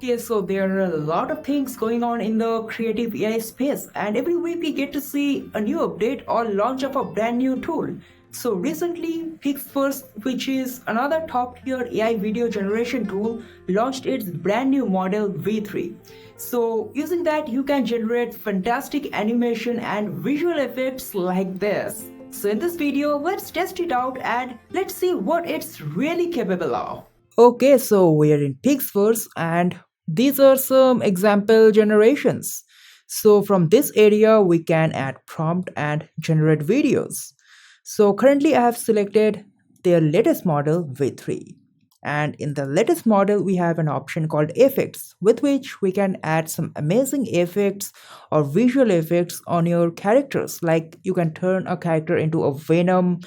Okay, so there are a lot of things going on in the creative AI space, and every week we get to see a new update or launch of a brand new tool. So recently, Pixverse, which is another top-tier AI video generation tool, launched its brand new model V3. So using that, you can generate fantastic animation and visual effects like this. So in this video, let's test it out and let's see what it's really capable of. Okay, so we are in Pixverse and these are some example generations. So from this area, we can add prompt and generate videos. So currently I have selected their latest model V3. And in the latest model, we have an option called effects, with which we can add some amazing effects or visual effects on your characters. Like you can turn a character into a venom,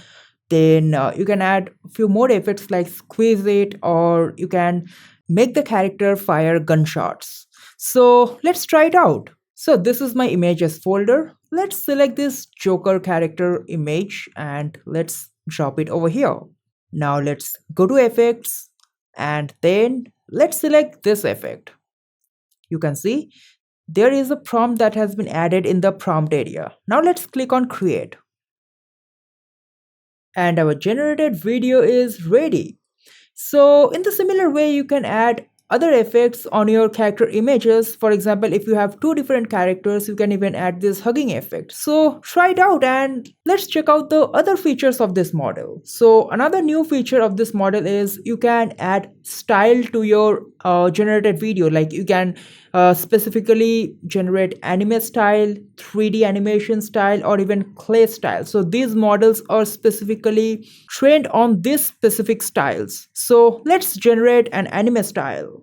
then you can add a few more effects like squeeze it, or you can make the character fire gunshots. So let's try it out. So this is my images folder. Let's select this Joker character image and let's drop it over here. Now let's go to effects and then let's select this effect. You can see there is a prompt that has been added in the prompt area. Now let's click on create. And our generated video is ready. So in the similar way, you can add other effects on your character images. For example, if you have two different characters, you can even add this hugging effect. So try it out and let's check out the other features of this model. So another new feature of this model is you can add style to your generated video. Like you can specifically generate anime style, 3D animation style, or even clay style. So these models are specifically trained on these specific styles. So let's generate an anime style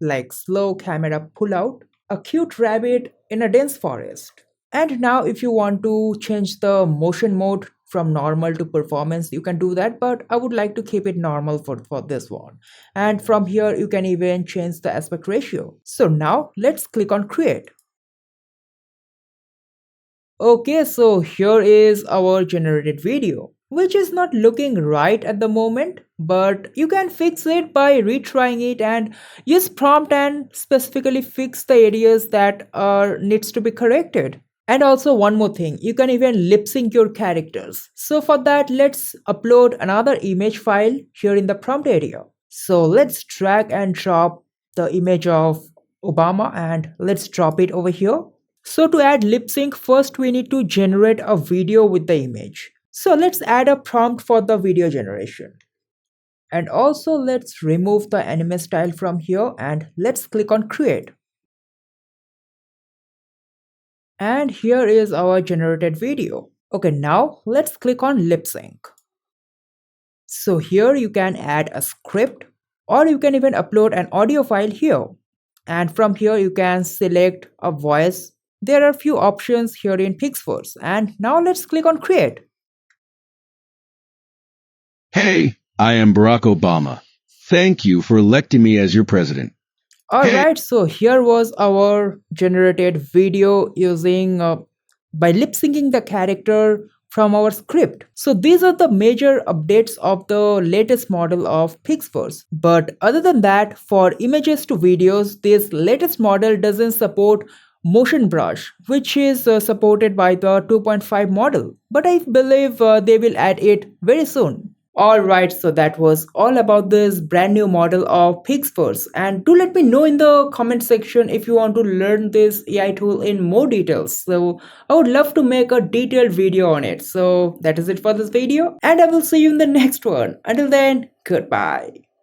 like slow camera pull out, a cute rabbit in a dense forest. And now if you want to change the motion mode from normal to performance, you can do that, but I would like to keep it normal for this one. And from here, you can even change the aspect ratio. So now let's click on create. Okay, so here is our generated video, which is not looking right at the moment, but you can fix it by retrying it and use prompt and specifically fix the areas that needs to be corrected. And also one more thing, you can even lip sync your characters. So for that, let's upload another image file here in the prompt area. So let's drag and drop the image of Obama and let's drop it over here. So to add lip sync, first we need to generate a video with the image. So let's add a prompt for the video generation. And also let's remove the anime style from here and let's click on create. And here is our generated video. Okay, now let's click on lip sync. So here you can add a script or you can even upload an audio file here. And from here you can select a voice. There are a few options here in Pixverse. And now let's click on create. Hey, I am Barack Obama. Thank you for electing me as your president. Alright, so here was our generated video using by lip syncing the character from our script. So these are the major updates of the latest model of Pixverse. But other than that, for images to videos, this latest model doesn't support motion brush, which is supported by the 2.5 model. But I believe they will add it very soon. Alright, so that was all about this brand new model of Pixverse. And do let me know in the comment section if you want to learn this AI tool in more details. So I would love to make a detailed video on it. So that is it for this video and I will see you in the next one. Until then, goodbye.